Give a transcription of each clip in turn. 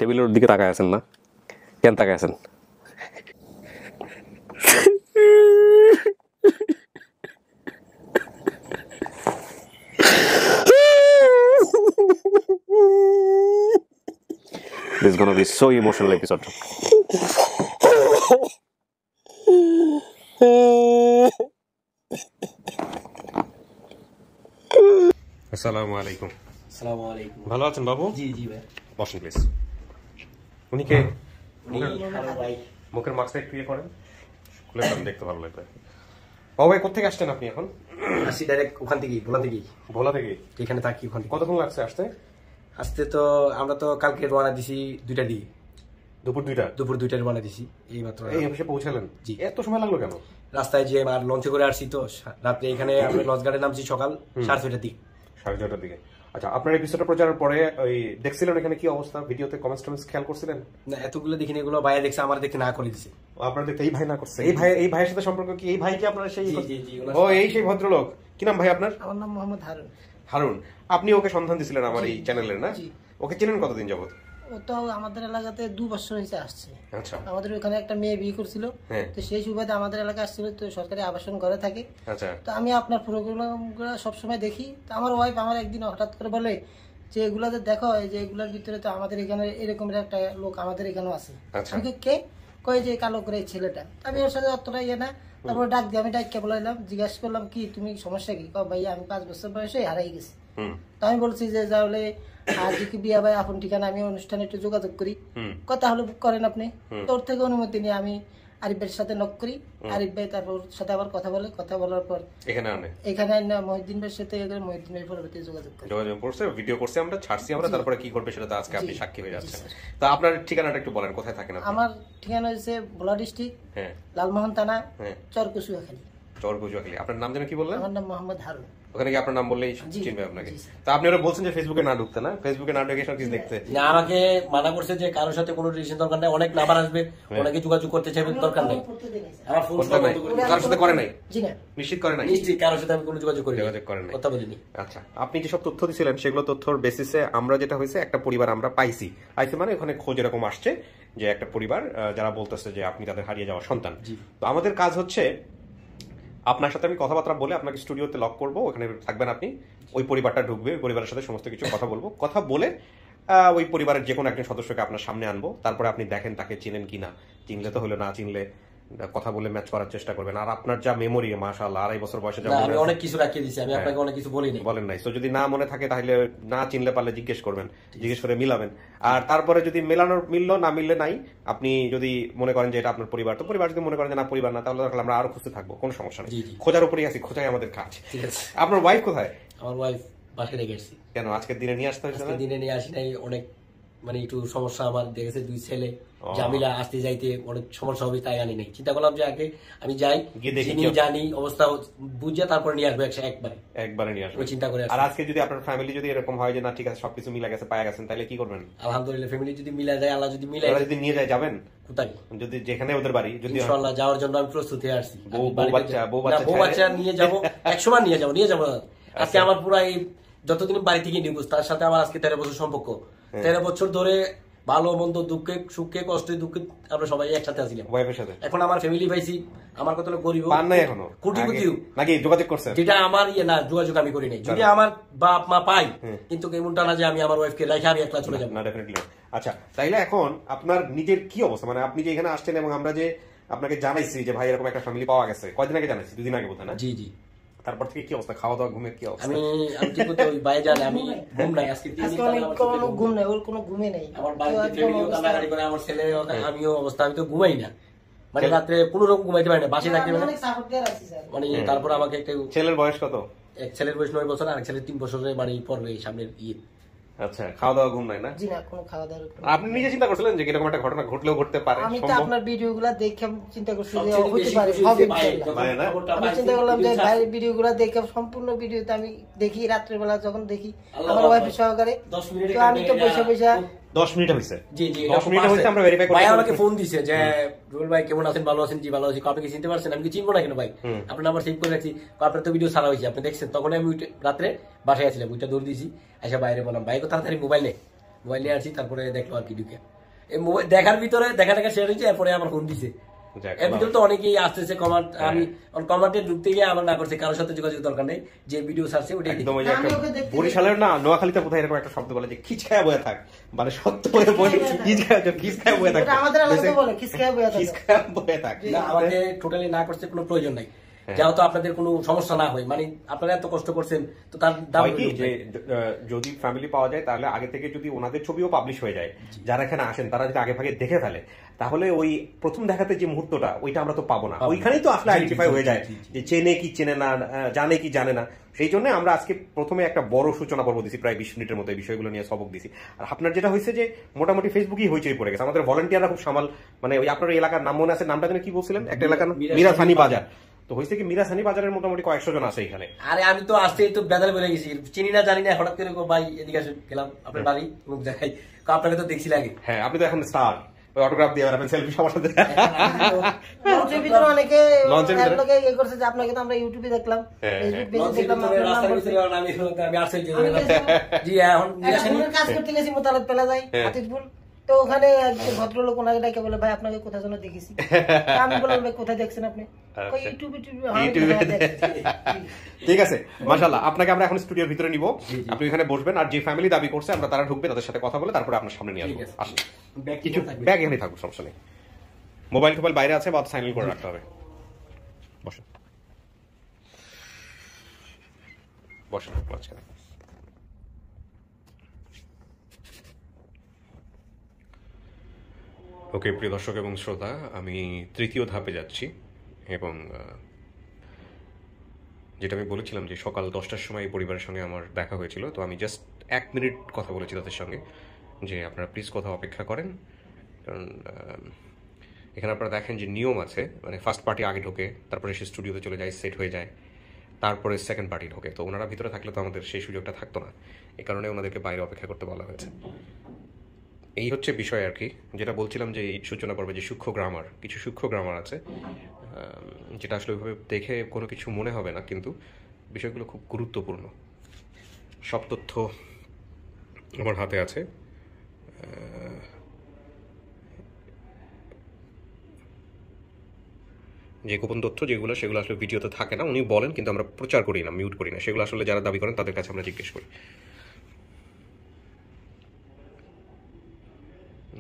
টেবিলের দিকে তাকায় আছেন না? কেন তাকায় আছেন? This is gonna be so emotional episode. আসসালামু আলাইকুম। আসসালামু আলাইকুম। ভালো আছেন বাবু? জি জি ভাই। বসেন প্লিজ। উনি কে? ভাই মুখের মাস্কটা একটু ইয়ে করেন, খুলে ফেলেন, দেখতে ভালো লাগবে। বাবু ভাই কোথেকে আসছেন আপনি এখন? আসি ডাইরেক্ট ওখান থেকেই, ভোলা থেকেই। ভোলা থেকে? এখানে থাকি ওখান থেকে। কতক্ষণ লাগছে আসতে? আসতে তো আমরা তো কালকে রওনা দিছি 2টার দিকে। দুপুর 2টা? দুপুর 2টায় রওনা দিছি এই মাত্র। এই অফিসে পৌঁছালেন? জি। এত সময় লাগলো কেন? রাস্তায় যে আর লঞ্চে করে আসছি তো রাত্রে এখানে আমরা লঞ্চ ঘাটে নামছি সকাল 6:30টার দিকে। 6:30টার দিকে। আচ্ছা, আপনার এপিসোডটা প্রচারের পরে ওই দেখছিলেন এখানে কি অবস্থা? ভিডিওতে কমেন্টস টমেন্টস খেয়াল করছিলেন? না এতগুলো দেখিনি, এগুলো ভাইয়া দেখছে, আমার দেখতে না করে দিছে। আপনার দেখতে এই ভাই না করছে? এই ভাইয়ের সাথে সম্পর্ক কি? এই ভাই কি আপনার সেই? জি জি জি। ও এই সেই ভদ্রলোক। কি নাম ভাই আপনার? আমার নাম মোহাম্মদ হারুন। হারুন। আপনি ওকে সন্ধান দিছিলেন আমার এই চ্যানেলের, না? জি। ওকে চিনেন কতদিন যাবত? ও তো আমাদের এলাকাতে 2 বছর হয়েছে আসছে। আচ্ছা আমাদের ওখানে একটা মেয়ে বিয়ে করছিল, হ্যাঁ। তো সেই সুবাদে আমাদের এলাকায় আসছিল, তো সরকারি আবাসন ঘরে থাকে। আচ্ছা তো আমি আপনার প্রোগ্রামগুলো সবসময় দেখি। তো আমার ওয়াইফ আমার একদিন হঠাৎ করে বলে যে এগুলা যে দেখো, এই যে এগুলার ভিতরে তো আমাদের এখানে এরকমের একটা লোক আমাদের এখানেও আছে। আচ্ছা। আমি কে কই যে কালো করে এই ছেলেটা। আমি ওর সাথে অতটা ইয়ে না। তারপর ডাক দিয়ে আমি ডাক্কে বলাইলাম, জিজ্ঞাসা করলাম কি তুমি সমস্যা কি? ভাইয়া আমি 5 বছর বয়সে হারাই গেছি। তো আমি বলছি যে তাহলে আজ কি বিয়া ভাই আপন ঠিকানা, আমি অনুষ্ঠানে একটু যোগাযোগ করি, কথা হলো করেন আপনি। তোর থেকে অনুমতি নিয়ে আমি আরিফ ভাইয়ের সাথে নক করি। আরিফ ভাই তারপর সাথে আবার কথা বলে, কথা বলার পর এখানে মহিউদ্দিন ভাইয়ের সাথে মহিউদ্দিন ভাই পরবর্তী যোগাযোগ করছে, ভিডিও করছে, আমরা ছাড়ছি, আমরা তারপরে কি করবে সেটা তো আজকে আপনি সাক্ষী হয়ে যাচ্ছেন। তা আপনার ঠিকানাটা একটু বলেন, কোথায় থাকেন আপনি? আমার ঠিকানা হচ্ছে ভোলা ডিস্ট্রিক্ট, হ্যাঁ, লালমোহন থানা, হ্যাঁ, চরকুচুয়াখালী। চরকুচুয়াখালী। আপনার নাম যেন কি বললেন? আমার নাম মোহাম্মদ হারুন। ওখানে কি আপনার নাম বললেই চিনবে আপনাকে? তা আপনি ওরা বলছেন যে ফেসবুকে না ঢুকতে, না? ফেসবুকে না ঢুকে সব কিছু দেখতে না, আমাকে মানা করছে যে কারোর সাথে কোনো রিলেশন দরকার নাই, অনেক নাম্বার আসবে, অনেকে যোগাযোগ করতে চাইবে, দরকার নাই। আমার ফোন কারোর সাথে করে নাই? জি না, নিশ্চিত করে নাই? নিশ্চিত কারোর সাথে আমি কোনো যোগাযোগ করি করেন নাই, কথা বলিনি। আচ্ছা, আপনি যে সব তথ্য দিছিলেন সেগুলো তথ্যর বেসিসে আমরা যেটা হয়েছে, একটা পরিবার আমরা পাইছি মানে ওখানে খোঁজ এরকম আসছে যে একটা পরিবার যারা বলতেছে যে আপনি তাদের হারিয়ে যাওয়া সন্তান। তো আমাদের কাজ হচ্ছে আপনার সাথে আমি কথাবার্তা বলে আপনাকে স্টুডিওতে লক করবো, ওখানে থাকবেন আপনি, ওই পরিবারটা ঢুকবে, ওই পরিবারের সাথে সমস্ত কিছু কথা বলবো, কথা বলে ওই পরিবারের যে কোনো একজন সদস্যকে আপনার সামনে আনবো, তারপরে আপনি দেখেন তাকে চিনেন কিনা, চিনলে তো হলো, না চিনলে কথা বলে ম্যাচ করার চেষ্টা করবেন। আর আপনার যা মেমোরি, মাশাআল্লাহ, 2.5 বছর বয়সে যা আমি অনেক কিছু রাখিয়ে দিয়েছি, আমি আপনাকে অনেক কিছু বলিনি, বলেন নাই। তো যদি না মনে থাকে তাহলে না চিনলে পারলে জিজ্ঞেস করবেন, জিজ্ঞেস করে মিলাবেন। আর তারপরে যদি মিললো না মিললে নাই, আপনি যদি মনে করেন যে এটা আপনার পরিবার, তো পরিবার যদি মনে করেন যে না পরিবার না, তাহলে আমরা আরো খুঁজতে থাকবো, কোনো সমস্যা নেই। খোঁজার উপরেই আছি, খোঁজাই আমাদের কাজ। ঠিক আছে। আপনার ওয়াইফ কোথায়? আমার ওয়াইফ বাসায় রেখে এসেছি। কেন আজকের দিনে নিয়ে আসতে হয়েছে? আজকের দিনে নিয়ে আসি নাই, অনেক মানে একটু সমস্যা আমার দেখেছে, 2 ছেলে জামিলা আসতে যাইতে অনেক সমস্যা হবে, তাই আনি নাই। চিন্তা করলাম যে আগে আমি যাই, জানি অবস্থা বুঝে তারপরে নিয়ে আসবো একবারে নিয়ে আসবো চিন্তা করে। আর আজকে যদি আপনার ফ্যামিলি যদি এরকম হয় যে না ঠিক আছে সবকিছু মিলে গেছে, পাওয়া গেছেন, তাহলে কি করবেন? আলহামদুলিল্লাহ, ফ্যামিলি যদি মিলা যায়, আল্লাহ যদি মিলা যায়, যদি নিয়ে যায় যাবেন কোথায়? যদি যেখানে ওদের বাড়ি, যদি ইনশাআল্লাহ যাওয়ার জন্য আমি প্রস্তুত হয়ে আসছি। বউ বাচ্চা নিয়ে যাবো, 100বার নিয়ে যাবো। আজকে আমার পুরো এই যতদিন বাড়ি থেকে নিব, তার সাথে আমার আজকে 13 বছর সম্পর্ক। 13 বছর ধরে ভালো মন্দ, দুঃখে সুখে কষ্টে দুঃখে আমরা সবাই একসাথে আছিলাম ওয়াইফের সাথে। এখন আমার ফ্যামিলি পাইছি, আমার কত গরিব পান নাই এখনো, কোটিপতিও নাকি যোগাযোগ করছে, যেটা আমার ইয়ে না, যোগাযোগ আমি করি নাই। যদি আমার বাপ মা পাই, কিন্তু এমনটা না যে আমি আমার ওয়াইফকে রেখে আমি একলা চলে যাবো, না ডেফিনেটলি। আচ্ছা, তাইলে এখন আপনার নিজের কি অবস্থা? মানে আপনি যে এখানে আসছেন এবং আমরা যে আপনাকে জানাইছি যে ভাই এরকম একটা ফ্যামিলি পাওয়া গেছে, কয়দিন আগে জানাইছি? 2 দিন আগে বোধহয়, না? জি জি। তারপর থেকে কি অবস্থা, খাওয়া দাওয়া ঘুমের কি অবস্থা? আমি ঠিক মতো বাইরে যাই, আমি ঘুম নাই আজকে 3 দিন, কোনো ঘুম নাই, ওর কোনো ঘুমই নাই। আমার বাড়িতে ফ্যামিলিও কান্নাকাটি করে, আমার ছেলে আমিও অবস্থা, আমি তো ঘুমাই না, মানে রাত্রে কোনো রকম ঘুমাইতে পারি না, বাসে থাকতে মানে। তারপর আমাকে একটা ছেলের বয়স কত? এক ছেলের বয়স 9 বছর, আর ছেলের 3 বছরের বাড়ি পড়বে সামনের ঈদ। আচ্ছা, খাওয়া দাওয়া ঘুম নাই, না? জি না, কোনো খাওয়া দাওয়া। আপনি নিজে চিন্তা করছিলেন যে এরকম একটা ঘটনা ঘটলেও ঘটতে পারে? আমি তো আপনার ভিডিওগুলো দেখে চিন্তা করছি যে হতে পারে, হবে ইনশাআল্লাহ। আমি চিন্তা করলাম যে ভাই ভিডিওগুলো দেখে, সম্পূর্ণ ভিডিওতে আমি দেখি, রাত্রে বেলা যখন দেখি আমার ওয়াইফ সহকারে, তো আমি তো পয়সা 10 মিনিট হইছে। জি জি, 10 মিনিট হইছে, আমরা ভেরিফাই করতে। ভাই আমাকে ফোন দিছে যে রুল ভাই কেমন আছেন? ভালো আছেন? জি ভালো আছি। আপনি কি চিনতে পারছেন? আমি কি চিনবো না কেন ভাই, আপনার নাম্বার সেভ করে রাখছি, আপনার তো ভিডিও ছাড়া হয়েছে, আপনি দেখছেন। তখন আমি রাত্রে বাসায় আছিলাম, ওইটা দৌড় দিয়েছি, এসে বাইরে বললাম ভাই তাড়াতাড়ি মোবাইল নে, মোবাইল নিয়ে আসছি, তারপরে দেখলো আর কি ঢুকে এই মোবাইল দেখার ভিতরে দেখা শেয়ার হয়েছে, এরপরে আমার ফোন দিছে। এর ভিতরে তো অনেকেই আসতেছে কমেন্ট, আমি কমেন্টে ঢুকতে গিয়ে আমার না করছে, কারোর সাথে যোগাযোগ দরকার নেই, যে ভিডিও ছাড়ছে ওটাই একদম। ওই যে একটা বরিশালের না নোয়াখালীতে কোথায় এরকম একটা শব্দ বলে যে খিচখায়া বয়ে থাক, মানে সত্য বলে বলে খিচখায়া বয়ে থাক, আমাদের এলাকাতে বলে খিচখায়া বয়ে থাক। না, আমাকে টোটালি না করতে কোনো প্রয়োজন নাই, যেহেতু আপনাদের কোনো সমস্যা না হয়, মানে আপনারা এত কষ্ট করছেন তো তার দাম কি যে যদি ফ্যামিলি পাওয়া যায় তাহলে আগে থেকে যদি ওনাদের ছবিও পাবলিশ হয়ে যায়, যারা এখানে আসেন তারা যদি আগে ভাগে দেখে ফেলে, তাহলে ওই প্রথম দেখাতে যে মুহূর্তটা ওইটা আমরা তো পাবো না, ওইখানেই তো আসলে আইডেন্টিফাই হয়ে যায় যে চেনে কি চেনে না, জানে কি জানে না। সেই জন্য আমরা আজকে প্রথমে একটা বড় সূচনা পর্ব দিছি, প্রায় 20 মিনিটের মতো এই বিষয়গুলো নিয়ে সবক দিছি। আর আপনার যেটা হয়েছে যে মোটামুটি ফেসবুকেই হইচই পড়ে গেছে, আমাদের ভলান্টিয়াররা খুব সামাল, মানে ওই আপনার এলাকার নাম মনে আছে, নামটা যেন কি বলছিলেন, একটা এলাকার মিরাসানি বাজার, তো হয়েছে কি মিরাসানি বাজারের মোটামুটি কয়েকশো জন আছে এখানে। আরে আমি তো আসতেই তো বেদালে বলে গেছি, চিনি না জানি না, হঠাৎ করে ভাই এদিকে গেলাম আপনার বাড়ি মুখ দেখাই, আপনাকে তো দেখছি লাগে। হ্যাঁ, আপনি তো এখন স্টার, ওই অটোগ্রাফ দিয়ে বেড়াবেন, সেলফি সবার সাথে। লঞ্চের ভিতরে অনেকে ইয়ে করছে যে আপনাকে তো আমরা ইউটিউবে দেখলাম, কাজ করতে গেছি মোতালেব পেলা যায় হাতিরপুল, তো ওখানে ভদ্রলোক ওনাকে ডাকে বলে ভাই আপনাকে কোথায় যেন দেখেছি, আমি বললাম ভাই কোথায় দেখছেন আপনি, ঠিক আছে মাশাআল্লাহ। আপনাকে আমরা এখন স্টুডিওর ভিতরে নিব, আপনি এখানে বসবেন, আর যে ফ্যামিলি দাবি করছে আমরা তারা ঢুকবে, তাদের সাথে কথা বলে তারপরে আপনার সামনে নিয়ে আসবো। আসুন, কিছু ব্যাগ এখানে থাকুক, সমস্যা নেই, মোবাইল টোবাইল বাইরে আছে বা সাইলেন্ট করে রাখতে হবে। বসেন বসেন মাঝখানে। ওকে প্রিয় দর্শক এবং শ্রোতা, আমি তৃতীয় ধাপে যাচ্ছি, এবং যেটা আমি বলেছিলাম যে সকাল 10টার সময় এই পরিবারের সঙ্গে আমার দেখা হয়েছিল, তো আমি জাস্ট 1 মিনিট কথা বলেছি তাদের সঙ্গে যে আপনারা প্লিজ কথা অপেক্ষা করেন, কারণ এখানে আপনারা দেখেন যে নিয়ম আছে, মানে ফার্স্ট পার্টি আগে ঢোকে, তারপরে সে স্টুডিওতে চলে যায়, সেট হয়ে যায়, তারপরে সেকেন্ড পার্টি ঢোকে, তো ওনারা ভিতরে থাকলে তো আমাদের সেই সুযোগটা থাকতো না, এই কারণে ওনাদেরকে বাইরে অপেক্ষা করতে বলা হয়েছে। এই হচ্ছে বিষয় আর কি, যেটা বলছিলাম যে এই সূচনা পর্বে যে সূক্ষ্ম গ্রামার, কিছু সূক্ষ্ম গ্রামার আছে যেটা আসলে ওইভাবে দেখে কোনো কিছু মনে হবে না, কিন্তু বিষয়গুলো খুব গুরুত্বপূর্ণ। সব তথ্য আমার হাতে আছে, যে গোপন তথ্য যেগুলো, সেগুলো আসলে ভিডিওতে থাকে না, উনি বলেন কিন্তু আমরা প্রচার করি না, মিউট করি না, সেগুলো আসলে যারা দাবি করেন তাদের কাছে আমরা জিজ্ঞেস করি।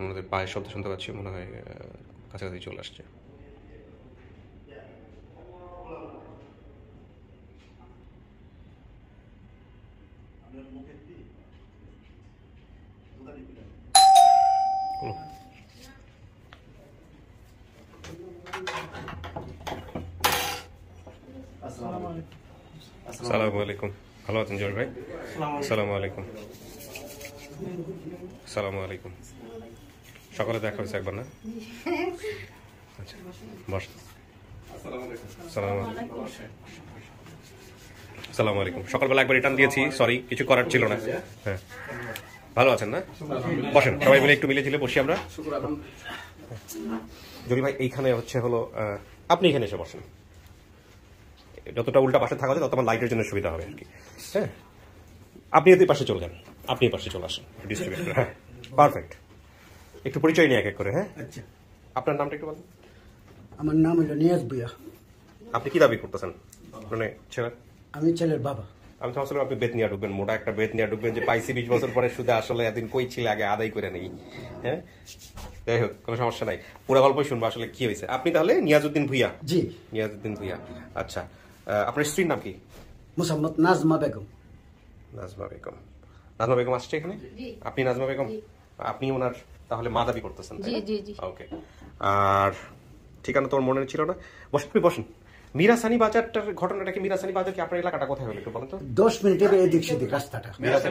আমাদের পায়ের শব্দ শুনতে পাচ্ছি, মনে হয় কাছাকাছি চলে আসছে। আসসালামু আলাইকুম, ভালো আছেন জয় ভাই? আসসালামু আলাইকুম। আসসালামু আলাইকুম। সকালে দেখা হয়েছে একবার না? আচ্ছা বস। আসসালামু আলাইকুম। সকালবেলা একবার রিটার্ন দিয়েছি, সরি, কিছু করার ছিল না। হ্যাঁ, ভালো আছেন না? বসেন, সবাই মিলে একটু মিলে ঝিলে বসি আমরা। যদি ভাই এইখানে হলো আপনি এখানে এসে বসেন, যতটা উল্টা পাশে থাকা যায় তত আমার লাইটের জন্য সুবিধা হবে আর কি। হ্যাঁ, আপনি এতে পাশে চলে যান, আপনি পাশে চলে আসেন ডিস্ট্রিবিউটর। হ্যাঁ, পারফেক্ট। একটু পরিচয় নিয়ে এক এক করে। হ্যাঁ, আচ্ছা, আপনার নামটা একটু বলুন। আমার নাম হলো নিয়াজ ভুইয়া। আপনি কি দাবি করতেছেন? মানে ছেলে? আমি ছেলের বাবা। আমি তো আসলে আপনি বেত নিয়ে ঢুকবেন, মোটা একটা বেত নিয়ে ঢুকবেন যে পাইছি 20 বছর পরে সুদে, আসলে এতদিন কই ছিল আগে আদায় করে নেই। হ্যাঁ, যাই হোক, কোনো সমস্যা নাই, পুরো গল্পই শুনবো আসলে কি হয়েছে। আপনি তাহলে নিয়াজউদ্দিন ভুইয়া? জি, নিয়াজউদ্দিন ভুইয়া। আচ্ছা, আপনার স্ত্রীর নাম কি? মোসাম্মদ নাজমা বেগম। নাজমা বেগম। নাজমা বেগম আসছে এখানে? আপনি নাজমা বেগম, আপনি ওনার তাহলে মা দাবি করতেছেন? ওকে। আর ঠিকানা তোর মনে ছিল না? বসেন, আপনি বসেন। মিরাসানি বাজারটার ঘটনাটা কি? মিরাসানি বাজার কি আপনার এলাকাটা কোথায় হলো একটু বলেন তো? 10 মিনিটের এদিক সেদিক রাস্তাটা। আচ্ছা,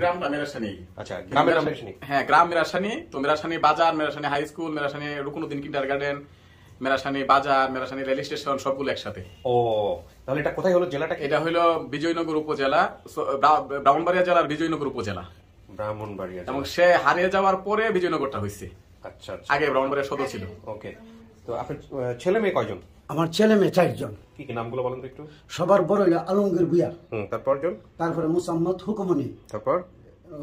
গ্রামের নাম মিরাসানি? হ্যাঁ, গ্রাম মিরাসানি। তো মিরাসানি বাজার, মিরাসানি হাই স্কুল, মিরাসানি রুকনুদ্দিন কিন্ডারগার্টেন, মিরাসানি বাজার, মিরাসানি রেল স্টেশন সবগুলো একসাথে। ও, তাহলে এটা কোথায় হলো? জেলাটা? এটা হলো বিজয়নগর উপজেলা, ব্রাহ্মণবাড়িয়া জেলার বিজয়নগর উপজেলা। ব্রাহ্মণবাড়িয়া। এবং সে হারিয়ে যাওয়ার পরে বিজয়নগরটা হয়েছে। আচ্ছা, আগে ব্রাহ্মণবাড়িয়া সদর ছিল। ওকে। তো আপনার ছেলে মেয়ে কয়জন? আমার ছেলে মেয়ে 4 জন। কি কি নামগুলো বলেন তো একটু? সবার বড় হলো আলমগীর ভুইয়া, তারপর জন? তারপরে মোসাম্মদ হুকুমনি, তারপর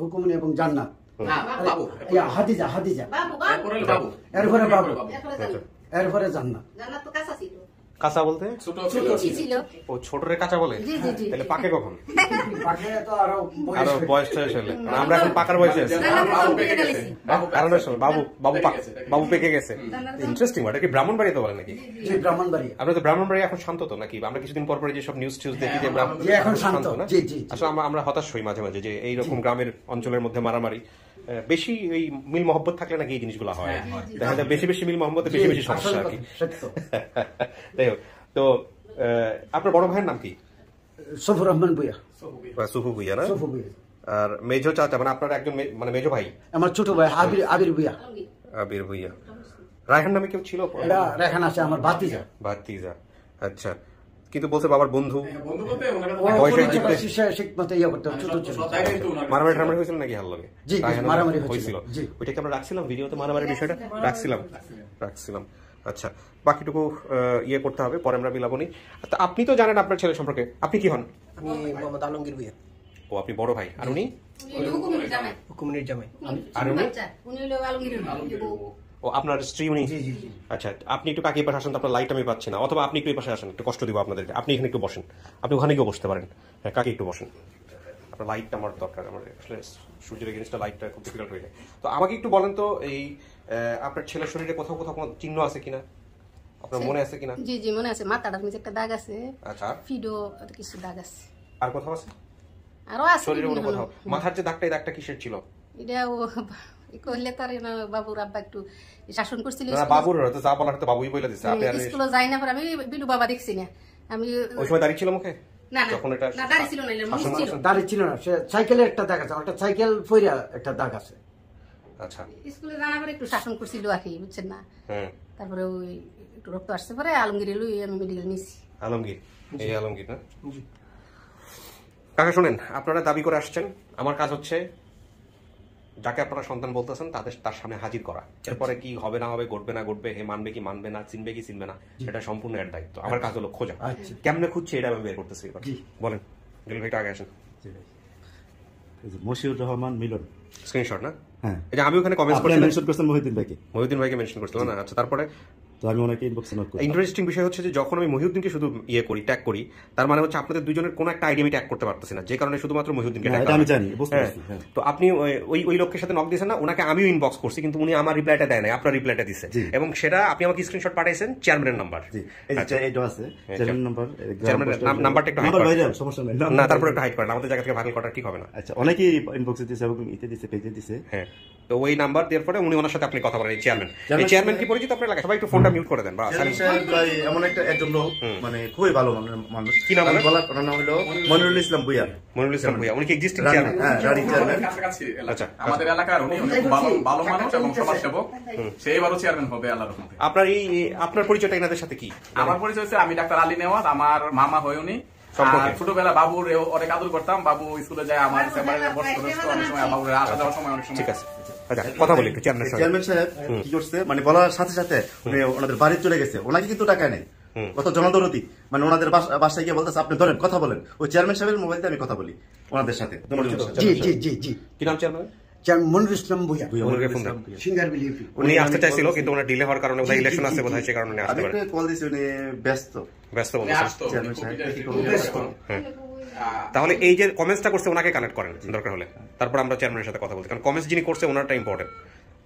হুকুমনি এবং জান্নাত, না বাবু ইয়া হাদিজা হাদিজা এরপরে হলো বাবু এরপরে বাবু আচ্ছা। এরপরে জান্নাত কাঁচা বলতে ছোট ও ছোটরে কাঁচা বলে তাহলে পাকে কখন পাখে তো আরো আরো বয়স টয়স হলে আমরা এখন পাকার বয়সে আছি বাবু পেকে গেছে কারণের সময় বাবু পেকে গেছে ইন্টারেস্টিং ওটা কি ব্রাহ্মণবাড়িয়া বলে নাকি জি ব্রাহ্মণবাড়ি আমরা তো ব্রাহ্মণবাড়িয়া এখন শান্ত তো নাকি আমরা কিছুদিন পর পরে যেসব নিউজ দেখি যে জি, এখন শান্ত। না জি, জি, জি। আসলে আমরা হতাশ হই মাঝে মাঝে যে এইরকম গ্রামের অঞ্চলের মধ্যে মারামারি বেশি এই মিল মহব্বত থাকলে নাকি এই জিনিসগুলো হয় দেখা যায় বেশি বেশি মিল মহব্বতে বেশি বেশি সমস্যা আর কি সত্য যাই হোক তো আপনার বড় ভাইয়ের নাম কি সফুর রহমান বুয়া সুফু ভুইয়া না সফু বুয়া আর মেজো চাচা মানে আপনার একজন মানে মেজো ভাই আমার ছোট ভাই আবির বুয়া আবির ভুইয়া রায়হান নামে কেউ ছিল এটা রেখান আছে আমার ভাতিজা ভাতিজা আচ্ছা কিন্তু বলছে বাবার বন্ধু বন্ধু বলতে ওনার ও বয়সের পরিচয় দিক শিক্ষা শিক্ষমতে ইয়ে করতে ছোট ছোট মারামারি টারামারি হয়েছিল নাকি হাল লাগে জি, মারামারি হয়েছিল। জি। ওইটা কি আমরা রাখছিলাম ভিডিওতে মারামারির বিষয়টা রাখছিলাম আচ্ছা বাকিটুকু ইয়ে করতে হবে পরে আমরা মিলাবনি তা আপনি তো জানেন আপনার ছেলে সম্পর্কে আপনি কি হন আমি মোহাম্মদ আলমগীর ভুইয়া ও আপনি বড় ভাই আর উনি হুকুমনির জামাই আর উনি উনি ও আপনার স্ত্রী উনি আচ্ছা আপনি একটু কাকে পাশে আসেন তো আপনার লাইট আমি পাচ্ছি না অথবা আপনি একটু এই পাশে আসেন একটু কষ্ট দিব আপনাদেরকে আপনি এখানে একটু বসেন আপনি ওখানে গিয়ে বসতে পারেন হ্যাঁ কাকে একটু বসেন আপনার লাইটটা আমার দরকার আমার আসলে সূর্যের এগেনস্টটা লাইটটা খুব ডিফিকাল্ট হয়ে যায় তো আমাকে একটু বলেন তো এই আপনার ছেলের শরীরে কোথাও কোথাও কোনো চিহ্ন আছে কিনা আপনার মনে আছে কিনা জি জি মনে আছে মাথাটার মধ্যে একটা দাগ আছে আচ্ছা ফিডো কিছু দাগ আছে আর কোথাও আছে আরো আছে শরীরে কোনো বিভিন্ন। কোথাও মাথার যে দাগটা এই দাগটা কিসের ছিল এটা ও কইলে তার বাবুর আব্বা একটু শাসন করছিল না বাবুর হয়তো যা বলার তো বাবুই বলে দিচ্ছে আপনি আর স্কুলে যাই না পরে আমি বিলু বাবা দেখছি না আমি ওই সময় দাঁড়িয়ে ছিল মুখে না না যখন এটা না দাঁড়িয়ে ছিল না মুখ ছিল দাঁড়িয়ে ছিল না সে সাইকেলের একটা দাগ আছে একটা সাইকেল ফইরা একটা দাগ আছে আচ্ছা স্কুলে জানা পরে একটু শাসন করছিল আর কি বুঝছেন না হ্যাঁ তারপরে ওই একটু রক্ত আসছে পরে আলমগীর লই আমি মেডিকেল নিছি আলমগীর এই আলমগীর না কাকা শুনেন আপনারা দাবি করে আসছেন আমার কাজ হচ্ছে যাকে আপনারা সন্তান বলতেছেন তার সামনে হাজির করা এরপরে কি হবে না হবে ঘটবে না ঘটবে হে মানবে কি মানবে না চিনবে কি চিনবে না সেটা সম্পূর্ণ এর দায়িত্ব আমার কাজ হলো খোঁজা কেমনে খুঁজছে এটা আমি বের করতেছি এবার বলেন গেল ভাইটা আগে আসেন মশিউর রহমান মিলন স্ক্রিনশট না হ্যাঁ এই যে আমি ওখানে কমেন্টস আপনি করছি মেনশন করছেন মহিউদ্দিন ভাইকে মহিউদ্দিন ভাইকে মেনশন করছিলাম না আচ্ছা তারপরে তো আমি ওনাকে ইনবক্সে নোট করি ইন্টারেস্টিং বিষয় হচ্ছে যে যখন আমি মহিউদ্দিনকে শুধু ইয়ে করি ট্যাগ করি তার মানে হচ্ছে আপনাদের দুজনের কোনো একটা আইডি আমি ট্যাগ করতে পারতেছি না যে কারণে শুধুমাত্র মহিউদ্দিনকে হ্যাঁ, ট্যাগ এটা আমি জানি, বুঝতে পারছি, হ্যাঁ। তো আপনি ওই লোকের সাথে নক দিয়েছেন না ওনাকে আমিও ইনবক্স করছি কিন্তু উনি আমার রিপ্লাইটা দেয় নাই আপনার রিপ্লাইটা দিছে জি। এবং সেটা আপনি আমাকে স্ক্রিনশট পাঠাইছেন চেয়ারম্যানের নাম্বার জি এই যে এইটা আছে চেয়ারম্যান নাম্বার চেয়ারম্যানের নাম্বারটা একটু হাইড নাম্বার করেন বাইরে সমস্যা নাই না তারপর একটু হাইড করেন আমাদের জায়গা থেকে ভাইরাল করা ঠিক হবে না আচ্ছা অনেকেই ইনবক্সে দিছে এবং ইতে দিছে পেজে দিছে হ্যাঁ তো ওই নাম্বার দেওয়ার পরে উনি ওনার সাথে আপনি কথা বলেন চেয়ারম্যান চেয়ারম্যান- চেয়ারম্যান কি পরিচিত আপনার লাগে সবাই একটু ফোনটা মিউট করে দেন বা চেয়ারম্যান সাহেব ভাই এমন একজন লোক মানে খুবই ভালো মানুষ কি নাম আমি ওনার? বলার ওনার নাম হলো মনিরুল ইসলাম ভুইয়া মনিরুল ইসলাম ভুইয়া উনি কি এক্সিস্টিং রানী, চেয়ারম্যান হ্যাঁ রানী চেয়ারম্যান কাছাকাছি এলাকা। আচ্ছা, আমাদের এলাকার উনি অনেক ভালো মানুষ এবং সমাজসেবক সে এবারও চেয়ারম্যান হবে আল্লাহর রহমতে আপনার আপনার পরিচয়টা এনাদের সাথে কি আমার পরিচয় হচ্ছে আমি ডাক্তার আলী নেওয়াজ আমার মামা হয় উনি সম্পর্কে? আর ছোটবেলা বাবুর অনেক আদর করতাম বাবু স্কুলে যায় আমার চেম্বারে বসতো অনেক সময় বাবুর আসা যাওয়ার সময় অনেক সময় ঠিক আছে আচ্ছা কথা বলি একটু চেয়ারম্যানের সঙ্গে চেয়ারম্যান সাহেব কি করছে মানে বলার সাথে সাথে উনি ওনাদের বাড়ি চলে গেছে ওনাকে কিন্তু টাকা নেই কত জনদরদি মানে ওনাদের বাসায় গিয়ে বলতেছে আপনি ধরেন কথা বলেন ওই চেয়ারম্যান সাহেবের মোবাইল দিয়ে আমি কথা বলি ওনাদের সাথে জি জি জি জি কি নাম চেয়ারম্যান মনিরুল ইসলাম বুয়া উনাকে ফোন দেন সিঙ্গার বিলিপি উনি আসতে চাইছিল কিন্তু ওনার ডিলে হওয়ার কারণে ওদের ইলেকশন আছে বোধহয় সেই কারণে উনি আসতে আমি পারে একটা কল দিছি উনি ব্যস্ত ব্যস্ত উনি বলছেন আসতো চেয়ারম্যান সাহেব হ্যাঁ তাহলে এই যে কমেন্টসটা করছে ওনাকে কানেক্ট করেন দরকার হলে তারপর আমরা চেয়ারম্যানের সাথে কথা বলছি কারণ কমেন্টস যিনি করছে ওনারটা ইম্পর্টেন্ট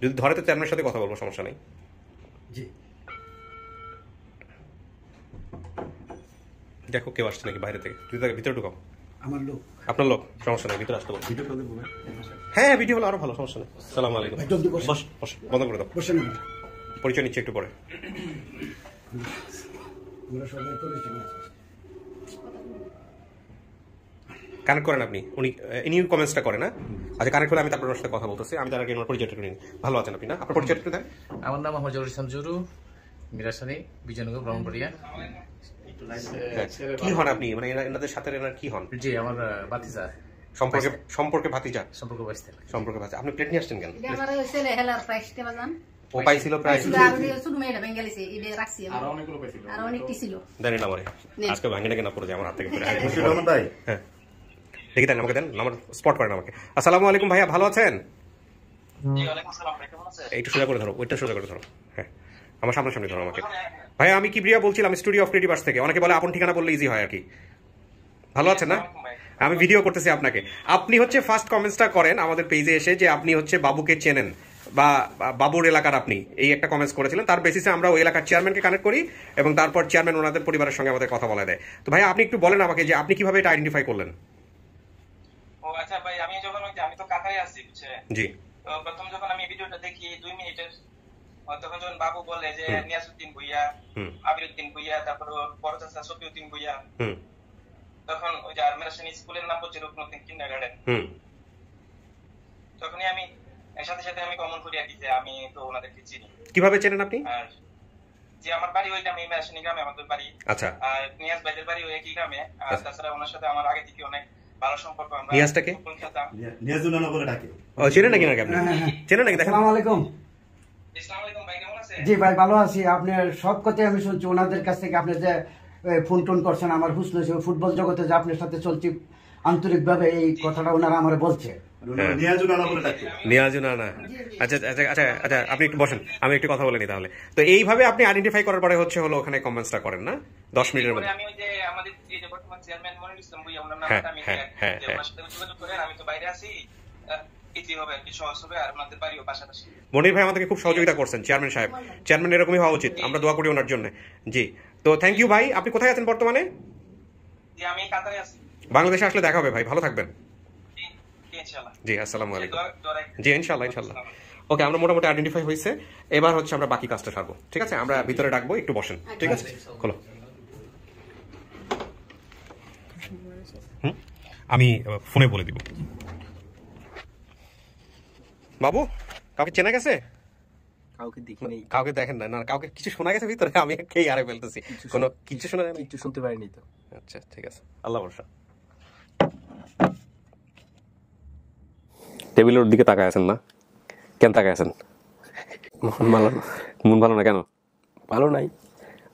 যদি ধরে তো চেয়ারম্যানের সাথে কথা বলবো সমস্যা নেই জি দেখো কেউ আসছে নাকি বাইরে থেকে যদি তাকে ভিতরে ঢুকাও আমার লোক আপনার লোক সমস্যা নেই ভিতরে আসতে বলবো হ্যাঁ ভিডিও হলো আরো ভালো সমস্যা নেই সালাম আলাইকুম ভাই, জলদি বসো। বস বস বন্ধ করে দাও বসেন পরিচয় নিচ্ছে একটু পরে আমরা সবাই করেছি কানেক্ট করেন আপনি উনি ইনি কমেন্টসটা করেন না আচ্ছা কানেক্ট করে আমি তারপর ওনার সাথে কথা বলতেছি আমি তার আগে ওনার পরিচয়টা করে নিই ভালো আছেন আপনি না আপনার পরিচয়টা একটু দেন আমার নাম হজরুল ইসলাম জুরু মিরাসানি বিজয়নগর ব্রাহ্মণবাড়িয়া হ্যাঁ। কি হন আপনি মানে এনাদের সাথে এনার কি হন জি আমার বাতিজা সম্পর্কে ভাতিজা সম্পর্ক বাইসতে সম্পর্কে ভাতিজা আপনি প্লেট নিয়ে আসছেন কেন এটা আমার ছেলে হেলার প্রাইস কে বাজান ও পাইছিল প্রায় শুধু মেয়েটা বেঙ্গালিছে এটা রাখছি আমি আরো অনেকগুলো পেয়েছিল আর অনেকটি ছিল দেন না আমারে নেন। আজকে ভাঙে না কেন পড়ে যায় আমার হাত থেকে পড়ে মশিউর রহমান ভাই হ্যাঁ দেখি দেন আমাকে দেন আমার স্পট করেন আমাকে আসসালামু আলাইকুম ভাইয়া ভালো আছেন একটু সোজা করে ধরো, ওইটা সোজা করে ধরো। হ্যাঁ, আমার সামনাসামনি ধরো আমাকে। ভাই আমি কিবরিয়া বলছিলাম, স্টুডিও অফ ক্রিয়েটিভার্স থেকে। অনেকে বলে আপন ঠিকানা বললে ইজি হয় আর কি। ভালো আছেন না? আমি ভিডিও করতেছি আপনাকে। আপনি হচ্ছে ফার্স্ট কমেন্টসটা করেন আমাদের পেজে এসে যে আপনি হচ্ছে বাবুকে চেনেন বা বাবুর এলাকার আপনি, এই একটা কমেন্টস করেছিলেন। তার বেসিসে আমরা ওই এলাকার চেয়ারম্যানকে কানেক্ট করি এবং তারপর চেয়ারম্যান ওনাদের পরিবারের সঙ্গে আমাদের কথা বলা দেয়। তো ভাই আপনি একটু বলেন আমাকে যে আপনি কিভাবে এটা আইডেন্টিফাই করলেন? ও আচ্ছা ভাই, আমি যখন আমি তো কাতারে আছি, বুঝছেন? জি। তো প্রথম যখন আমি ভিডিওটা দেখি 2 মিনিটের, তখন যখন বাবু বলে যে নিয়াজউদ্দিন ভুইয়া, আবিরউদ্দিন ভুইয়া, তারপর বড় চাচা সফিউদ্দিন ভুইয়া, তখন ওই যে আরমেরাশানি স্কুলের নাম হচ্ছে রুকনুদ্দিন কিন্ডারগার্টেন। তখনই আমি সাথে সাথে আমি কমন করি আর কি যে আমি তো ওনাদেরকে চিনি। কিভাবে চেনেন আপনি? আর যে আমার বাড়ি ওই গ্রামে, মেরাশানি গ্রামে আমাদের বাড়ি। আচ্ছা। আর নিয়াজ ভাইদের বাড়ি ওই একই গ্রামে। আর তাছাড়া ওনার সাথে আমার আগে থেকে অনেক ভালো সম্পর্ক। আমরা নিয়াজটাকে নিয়াজুনানা বলে ডাকে। ও চেনেন নাকি নাকি আপনি? চেনেন নাকি? দেখেন। আসসালামু আলাইকুম। আসসালামু আলাইকুম ভাই, কেমন আছেন? জি ভাই ভালো আছি। আপনার সব কথাই আমি শুনছি ওনাদের কাছ থেকে। আপনি যে ফোন টোন করছেন, আমার হুসন হয়েছে ফুটবল জগতে যে আপনার সাথে চলছি আন্তরিকভাবে, এই কথাটা ওনারা আমার বলছে। নিয়াজুনানা বলে ডাকে। নিয়াজুনানা। আচ্ছা আচ্ছা আচ্ছা আচ্ছা, আপনি একটু বসেন, আমি একটু কথা বলে নি তাহলে। তো এইভাবে আপনি আইডেন্টিফাই করার পরে হচ্ছে হলো ওখানে কমেন্টসটা করেন না 10 মিনিটের মধ্যে। আমি ওই যে আমাদের এই যে বর্তমান চেয়ারম্যান মনিরুল ইসলাম ভুইয়া, ওনার নামটা আমি যে ওনার সাথে যোগাযোগ করেন, আমি তো বাইরে আছি, ইজি হবে আর কি, সহজ হবে। আর ওনাদের বাড়িও পাশাপাশি। মনির ভাই আমাদেরকে খুব সহযোগিতা করছেন, চেয়ারম্যান সাহেব। চেয়ারম্যান এরকমই হওয়া উচিত, আমরা দোয়া করি ওনার জন্য। জি, তো থ্যাংক ইউ ভাই। আপনি কোথায় আছেন বর্তমানে? জি, আমি কাতারে আছি। বাংলাদেশে আসলে দেখা হবে ভাই, ভালো থাকবেন। ইনশাআল্লাহ। জি, আসসালামু আলাইকুম। জি, ইনশাআল্লাহ ইনশাআল্লাহ। ওকে, আমরা মোটামুটি আইডেন্টিফাই হয়েছে। এবার হচ্ছে আমরা বাকি কাজটা সারবো, ঠিক আছে? আমরা ভিতরে ডাকবো, একটু বসেন, ঠিক আছে? খোলো। আমি ফোনে বলে দিব। বাবু, কাউকে চেনা গেছে? কাউকে দেখিনি। কাউকে দেখেন না? না, কাউকে কিছু শোনা গেছে ভিতরে? আমি খেয়ে আরে ফেলতেছি। কোনো কিছু শোনা যায় না? কিছু শুনতে পারিনি তো। আচ্ছা, ঠিক আছে, আল্লাহ ভরসা। টেবিলের দিকে তাকায় আছেন না? কেন তাকায় আছেন? মন ভালো না। মন ভালো না কেন? ভালো নাই।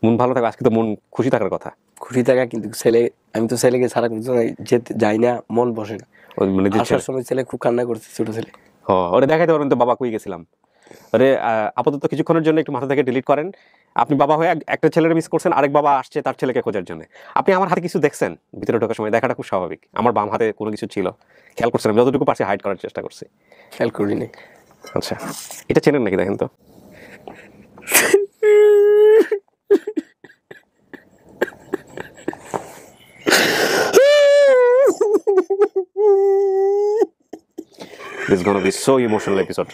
মন ভালো থাকবে, আজকে তো মন খুশি থাকার কথা। খুশি থাকা, কিন্তু আমি তো ছেলেকে সারা যেতে যাই না, মন বসে না। মানে আসার সময় ছেলে খুব কান্না করছে, ছোট ছেলে। ওরে দেখাইতে পারেন তো, বাবা কই গেছিলাম। ওরে আপাতত কিছুক্ষণের জন্য একটু মাথা থেকে ডিলিট করেন। আপনি বাবা হয়ে একটা ছেলের মিস করছেন, আরেক বাবা আসছে তার ছেলেকে খোঁজার জন্য। আপনি আমার হাতে কিছু দেখছেন ভিতরে ঢোকার সময়, দেখাটা খুব স্বাভাবিক। আমার বাম হাতে কোনো কিছু ছিল, খেয়াল করছেন? আমি যতটুকু পারছি হাইড করার চেষ্টা করছি। খেয়াল করিনি। আচ্ছা, এটা চেনেন নাকি? দেখেন তো। This is gonna be so emotional episode.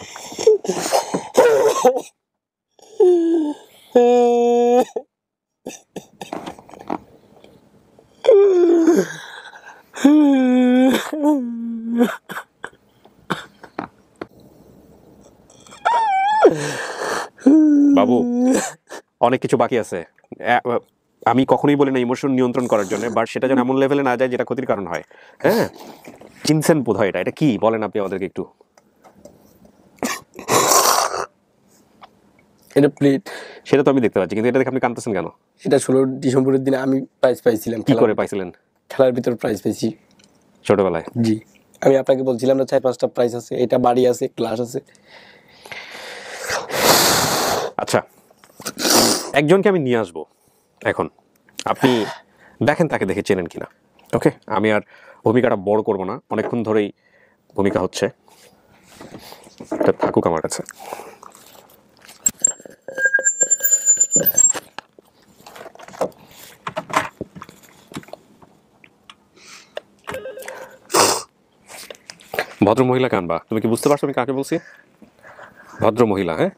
বাবু, অনেক কিছু বাকি আছে। আমি কখনোই বলি না ইমোশন নিয়ন্ত্রণ করার জন্য, বাট সেটা যেন এমন লেভেলে না যায় যেটা ক্ষতির কারণ হয়। হ্যাঁ, চিনছেন বোধ হয় এটা কি বলেন আপনি আমাদেরকে একটু। এটা প্লেট, সেটা তো আমি দেখতে পাচ্ছি, কিন্তু এটা দেখে আপনি কাঁদতেছেন কেন? এটা 16 ডিসেম্বরের দিনে আমি প্রাইজ পাইছিলাম। কি করে পাইছিলেন? খেলার ভিতর প্রাইজ পেয়েছি ছোটবেলায়। জি, আমি আপনাকে বলছিলাম না 4-5টা প্রাইজ আছে, এটা বাড়ি আছে, ক্লাস আছে। আচ্ছা, একজনকে আমি নিয়ে আসবো এখন, আপনি দেখেন তাকে দেখে চেনেন কিনা। ওকে, আমি আর ভূমিকাটা বড় করব না, অনেকক্ষণ ধরেই ভূমিকা হচ্ছে, এটা থাকুক আমার কাছে। ভদ্র মহিলা কানবা, তুমি কি বুঝতে পারছো আমি কাকে বলছি? ভদ্র মহিলা। হ্যাঁ,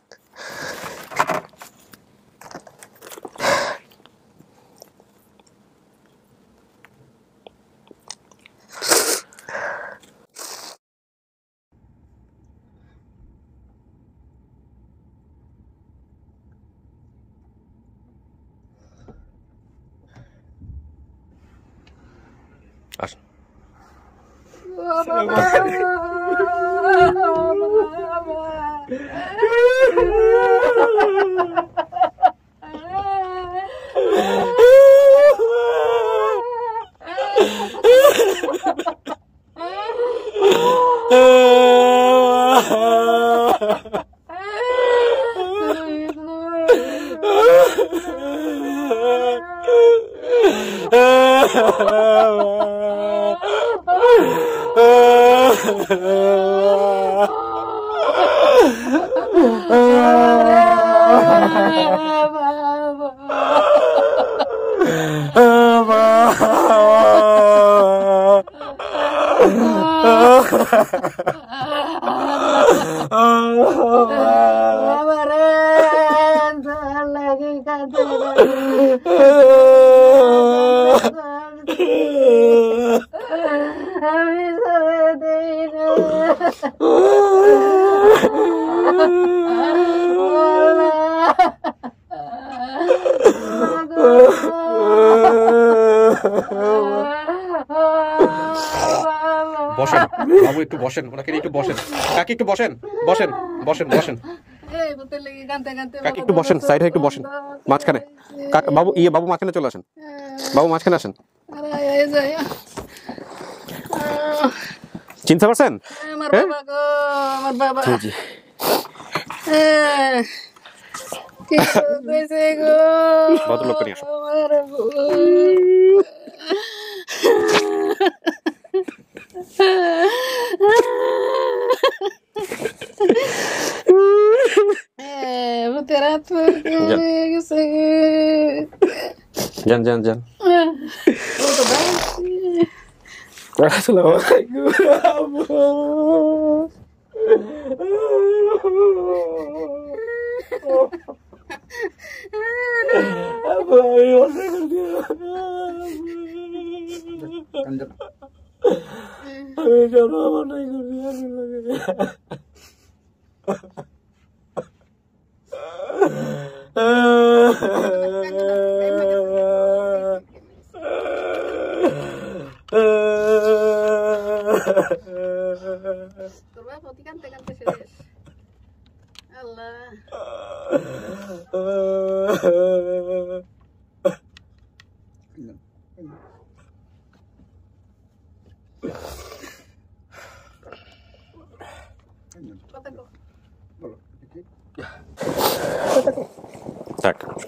আসুন। বসেন বাবু, একটু বসেন, ওনাকে একটু বসেন, কাকি একটু বসেন, বসেন বসেন বসেন, কাকি একটু বসেন, সাইডে একটু বসেন, মাঝখানে বাবু, বাবু মাঝখানে চলে আসেন, বাবু মাঝখানে আসেন। চিনতে পারছেন? ভদ্রলোককে নিয়ে আসো। যান যান যান।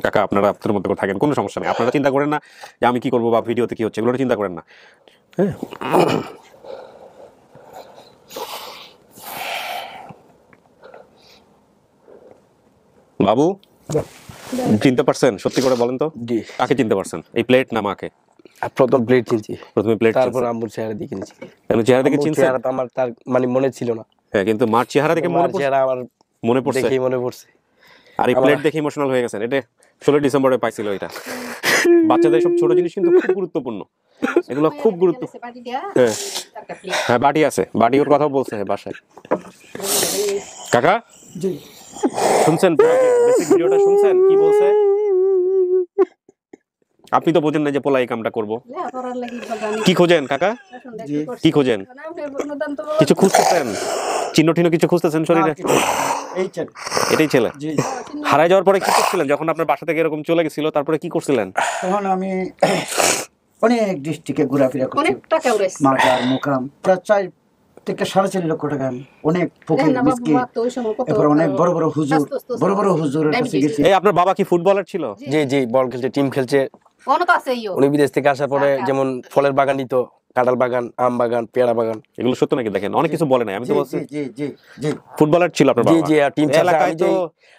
কাকা আপনারা আপনাদের মধ্যে থাকেন, কোনো সমস্যা নেই, আপনারা চিন্তা করেন না যে আমি কি করবো বা ভিডিওতে কি হচ্ছে, এগুলো চিন্তা করেন না। হ্যাঁ বাবু, চিনতে পারছেন? সত্যি করে বলেন তো, কাকে চিনতে পারছেন? এই প্লেট না মাকে? প্রথম প্লেট চিনছি, প্রথমে প্লেট, তারপর আম্মুর চেহারা দেখে নিয়েছি। চেহারা দেখে চিনছেন? চেহারা তো আমার তার মানে মনে ছিল না। হ্যাঁ, কিন্তু মার চেহারা দেখে মনে পড়ছে, আমার মনে পড়ছে, দেখেই মনে পড়ছে। আর এই প্লেট দেখে ইমোশনাল হয়ে গেছেন। এটা 16 ডিসেম্বরে পাইছিল এটা। বাচ্চাদের সব ছোট জিনিস কিন্তু খুব গুরুত্বপূর্ণ, এগুলো খুব গুরুত্বপূর্ণ। হ্যাঁ বাটি আছে, বাটি ওর কথাও বলছে বাসায়। কাকা শুনছেন বেসিক ভিডিওটা? শুনছেন কি বলছে? আপনি তো বোঝেন না যে পোলা এই কামটা করবো। কি খোঁজেন কাকা? কি খোঁজেন? কিছু খুঁজতেছেন? চিহ্ন টিহ্ন কিছু খুঁজতেছেন শরীরে? এটাই ছেলে। হারাই যাওয়ার পরে কি করছিলেন যখন আপনার বাসা থেকে এরকম চলে গেছিল? তারপরে কি করছিলেন? তখন আমি অনেক ডিস্ট্রিক্টে ঘোরাফেরা করছি, মাজার মুকাম, প্রায় 4 থেকে 4.5 লক্ষ টাকা আমি অনেক ফকির মিসকিন, এরপর অনেক বড় বড় হুজুরের কাছে গেছি। এই আপনার বাবা কি ফুটবলার ছিল? জি জি, বল খেলছে, টিম খেলছে। উনি বিদেশ থেকে আসার পরে যেমন ফলের বাগান দিত, কাঁঠাল বাগান, আম বাগান, পেয়ারা বাগান। এগুলো সত্য নাকি? দেখেন অনেক কিছু বলে নাই, আমি তো বলছি ফুটবলার ছিল আপনার বাবা। জি জি, আর টিম এলাকায় তো,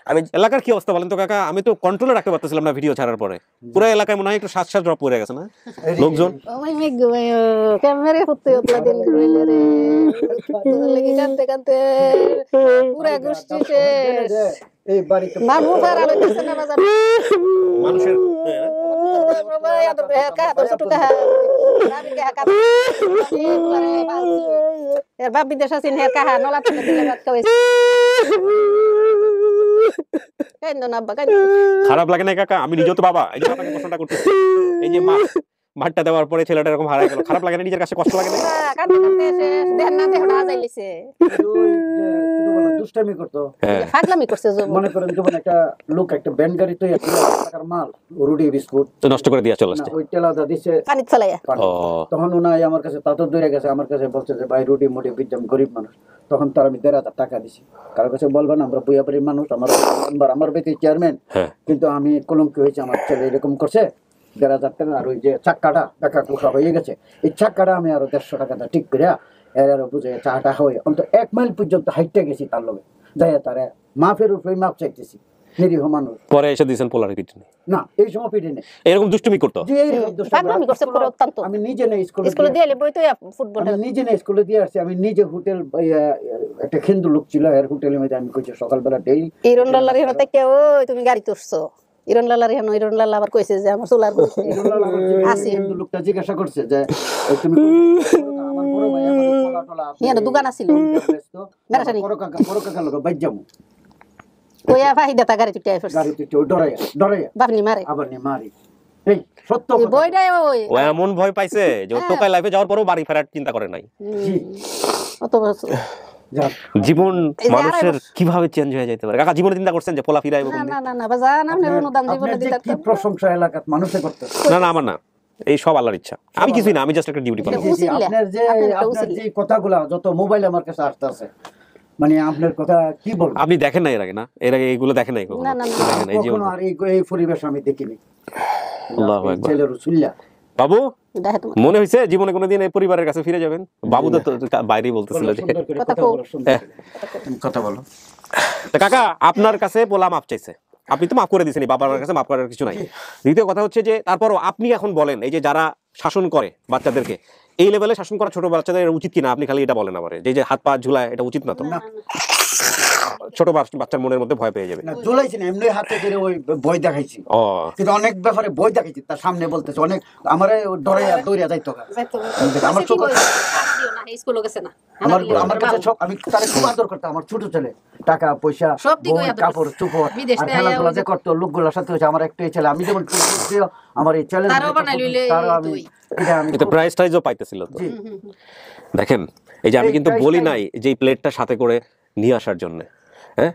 আমি এলাকার কি অবস্থা বলেন তো কাকা? আমি তো কন্ট্রোলে রাখতে পারতেছিলাম না ভিডিও ছাড়ার পরে। পুরো এলাকায় মনে হয় একটু শ্বাস ড্রপ পড়ে গেছে না লোকজন? মানুষের খারাপ লাগে না কাকা? আমি নিজেও তো বাবা, এই যে আপনাকে প্রশ্নটা করতেছি, এই যে মাঠটা দেওয়ার পরে ছেলেটা এরকম হারাই গেল, খারাপ লাগে না? নিজের কাছে কষ্ট লাগে না? দুষ্টামি করতো, মনে করেন যখন একটা লোক একটা ব্যান্ড গাড়ি তো টাকার মাল রুটি বিস্কুট নষ্ট করে দিয়া চলে আসছে, ওই টেলাটা দিছে তখন উনাই আমার কাছে তাতো দূরে গেছে, আমার কাছে বলছে যে ভাই রুটি মুটি বিজাম গরিব মানুষ। তখন তার আমি 1,500 টাকা দিছি। কারো কাছে বলবেন আমরা বইয়াবাড়ির মানুষ, আমার মেম্বার, আমার বেশি চেয়ারম্যান, কিন্তু আমি কলঙ্কি হয়েছে, আমার ছেলে এরকম করছে, 1,500 টাকা, আর ওই যে চাক্কাটা টাকা কোষা হয়ে গেছে, এই চাক্কাটা আমি আরো 150 টাকাটা ঠিক করে এর আরো বুঝে চাটা হয়ে অন্তত 1 মাইল পর্যন্ত হাইটে গেছি তার লগে, যাই তারা মাফের উপরে মাপ চাইতেছি, নিরীহ মানুষ। পরে এসে দিয়েছেন পোলার পিটনি? না, এই সময় পিটে নেই, এরকম দুষ্টুমি করতো। আমি নিজে নেই স্কুলে দিয়ে ফুটবল, আমি নিজে নেই স্কুলে দিয়ে আসছি, আমি নিজে হোটেল, একটা হিন্দু লোক ছিল এর হোটেলের মধ্যে আমি কইছি সকালবেলা ডেইলি ইরন লাল্লার হেন থেকে ওই তুমি গাড়ি তুলছো, ইরন লাল্লার হেন, ইরন লাল্লা আবার কইছে যে আমার সোলার আছে। হিন্দু লোকটা জিজ্ঞাসা করছে যে তুমি আমার বড় ভাই আমার পোলা টোলা ইয়ার দোকান আছিল মেরাসানি বড় কাকা লোক বাইজ যাবো, কইয়া ভাই দাতা গাড়ি তুই আইছস, গাড়ি তুই ডরাইয়া বাপনি মারে, আবার নি মারি। এই সত্য বইডাই ওই ও এমন ভয় পাইছে যে টোকাই লাইফে যাওয়ার পরও বাড়ি ফেরার চিন্তা করে নাই। অত বছর জীবন মানুষের কিভাবে চেঞ্জ হয়ে যেতে পারে। কাকা জীবনে চিন্তা করছেন যে পোলা ফিরাইবো? না না না বাজান, আপনি অনুদান জীবনে দিতে কি প্রশংসা এলাকাত মানুষে করতে। না না, আমার না, এই সব আল্লাহর ইচ্ছা, আমি কিছুই না, আমি জাস্ট একটা ডিউটি পালন করছি। আপনার যে কথাগুলা যত মোবাইল আমার কাছে আসতেছে, মানে আপনার কথা কি বলবো, আপনি দেখেন না এর আগে? না, এর আগে এগুলো দেখেন নাই কখনো? দেখেন এই জীবন, আর এই পরিবেশ আমি দেখিনি। আল্লাহু আকবার। ছেলের রসুল্লাহ বাবু মনে হইছে জীবনে কোনোদিন এই পরিবারের কাছে ফিরে যাবেন? বাবু তো বাইরেই বলতেছিল যে কথা বলো। তো কাকা আপনার কাছে বলা মাপ চাইছে, আপনি তো মাফ করে দিয়েছেন, বাবার কাছে মাফ করার কিছু নাই। দ্বিতীয় কথা হচ্ছে যে তারপরও আপনি এখন বলেন, এই যে যারা শাসন করে বাচ্চাদেরকে, এই লেভেলে শাসন করা ছোট বাচ্চাদের উচিত কিনা? আপনি খালি এটা বলেন আমারে, যে হাত পা ঝুলায়, এটা উচিত না তো? ছোট বাচ্চার মনের মধ্যে ভয় পেয়ে যাবে। না ঝুলাইছি না, এমনি হাতে করে ওই বই দেখাইছি, কিন্তু অনেক ব্যাপারে বই দেখাইছি, তার সামনে বলতেছে অনেক আমারে ডরাইয়া দৌড়িয়া যাইতো। আমার চোখ স্কুল গেছে না, আমার কাছে সব, আমি তারে খুব আদর করতাম। আমার ছোট ছেলে টাকা পয়সা কাপড় চোপড় আর খেলাধুলা যে করতো লোকগুলোর সাথে হচ্ছে, আমার একটাই ছেলে, আমি যেমন আমার এই ছেলে আমি প্রাইস টাইজও পাইতেছিল তো। দেখেন এই যে আমি কিন্তু বলি নাই যে এই প্লেটটা সাথে করে নিয়ে আসার জন্য, হ্যাঁ?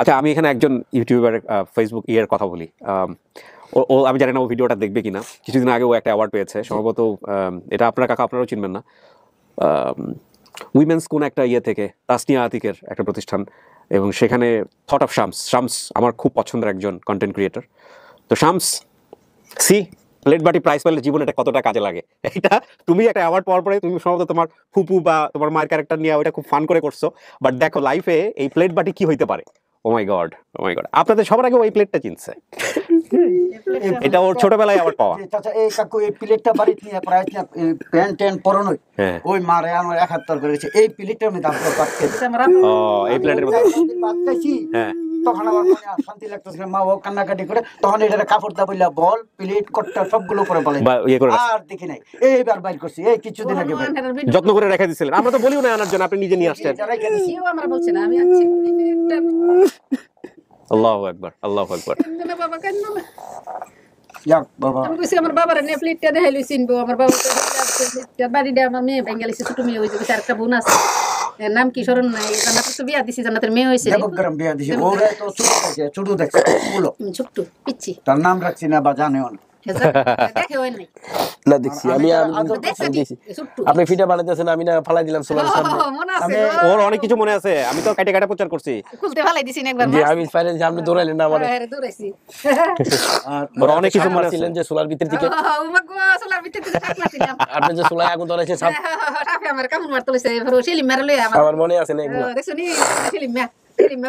আচ্ছা আমি এখানে একজন ইউটিউবার ফেসবুক ইয়ের কথা বলি, ও আমি জানি না ও ভিডিওটা দেখবে কিনা, কিছুদিন আগে ও একটা অ্যাওয়ার্ড পেয়েছে সম্ভবত, এটা আপনার কাকা আপনারাও চিনবেন না, উইমেন্স কোন একটা ইয়ে থেকে, তাসনিয়া আতিকের একটা প্রতিষ্ঠান, এবং সেখানে থট অফ শামস আমার খুব পছন্দের একজন কন্টেন্ট ক্রিয়েটর। তো শামস সি প্লেট বাটি প্রাইস পেলে জীবনে এটা কতটা কাজে লাগে, এটা তুমি একটা অ্যাওয়ার্ড পাওয়ার পরে তুমি সম্ভবত তোমার ফুপু বা তোমার মায়ের ক্যারেক্টার নিয়ে ওইটা খুব ফান করে করছো, বাট দেখো লাইফে এই প্লেট বাটি কি হইতে পারে। ও মাই গড, ও মাই গড, আপনাদের সবার আগে ওই প্লেটটা চিনছে, এটা ওর ছোটবেলায় আবার পাওয়া। চাচা এই কাকু এই প্লেটটা বাড়িতে নিয়ে প্রায় প্যান্ট ট্যান্ট পরানোই ওই মারে আমার 71 করে গেছে, এই প্লেটটার মধ্যে আপনার ভাত খেয়েছে। ও এই প্লেটের মধ্যে ভাত খাইছি, তখন আমার মনে শান্তি লাগতেছিল, মা ও কান্নাকাটি করে, তখন এটা কাপড় দা বললা বল প্লেট কট্টা সবগুলো করে বলে আর দেখি নাই, এইবার বাইর করছি এই কিছুদিন আগে যত্ন করে রেখে দিয়েছিলেন। আমরা তো বলিও না আনার জন্য, আপনি নিজে নিয়ে আসছেন। আমরা বলছি না আমি আনছি। আল্লাহু আকবার, আল্লাহু আকবার। বাবা কেন না যাক বাবা, আমি কইছি আমার বাবার নে প্লেটটা দেখাইলি চিনবো, আমার বাবা তো বাড়িটা আমার মেয়ে বেঙ্গালিছে, ছোট মেয়ে হইছে, আরেকটা বোন আছে, এর নাম কি শরণ নাই, জান্নাত তো বিয়া দিছি, জান্নাতের মেয়ে হইছে, দেবগ্রাম বিয়া দিছি, ওরে তো ছোট দেখছে বলো ছোট পিচ্চি, তার নাম রাখছি না বা জানেও না, দেখে হয় নাই না দেখছি আমি আপনি ফিটা বানাইতেছেন, আমি না ফালাই দিলাম সোলার সামনে, ওর অনেক কিছু মনে আছে, আমি তো কাটে কাটে প্রচার করছি, খুলতে ফালাই দিছি একবার, জি আমি ফাইলে যে আপনি দৌড়াইলেন না আমারে, আরে দৌড়াইছি, আর ওর অনেক কিছু মনে ছিলেন যে সোলার ভিতর থেকে, ও মা গো সোলার ভিতর থেকে সাপ মারছিলাম, আপনি যে সোলার আগুন ধরাইছেন সাপ, সাপে আমার কামড় মারতে লইছে, ফের সেলিম মারলে আমার মনে আছে না এগুলো, দেখছনি সেলিম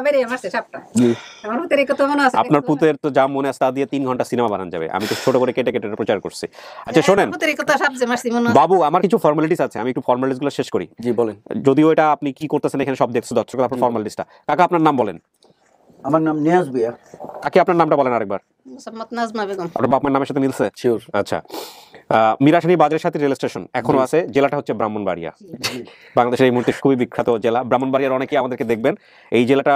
বেরে মারছে সাপটা, জি আমার পুতের কত মনে আছে, আপনার পুতের তো যা মনে আছে তা দিয়ে 3 ঘন্টা সিনেমা বানান যাবে, আমি তো ছোট করে কেটে কেটে প্রচার করছি। আচ্ছা শুনেন পুতের কত সাপ যে মারছি মনে আছে বাবু, আমার কিছু ফর্মালিটিস আছে, আমি একটু ফর্মালিটিস গুলো শেষ করি। জি বলেন, যদিও এটা আপনি কি করতেছেন এখানে সব দেখছো দর্শক, আপনার ফর্মালিটিসটা। কাকা আপনার নাম বলেন। আমার নাম নিয়াজ ভাইয়া। কাকি আপনার নামটা বলেন আরেকবার। মুসাম্মদ নাজমা বেগম। আপনার বাপ মার নামের সাথে মিলছে? শিওর। আচ্ছা, মিরাশানি বাজারের সাথে রেল স্টেশন এখনো আছে, জেলাটা হচ্ছে ব্রাহ্মণবাড়িয়া, বাংলাদেশের এই মুহূর্তে খুবই বিখ্যাত জেলা ব্রাহ্মণবাড়িয়ার, অনেকেই আমাদেরকে দেখবেন। এই জেলাটা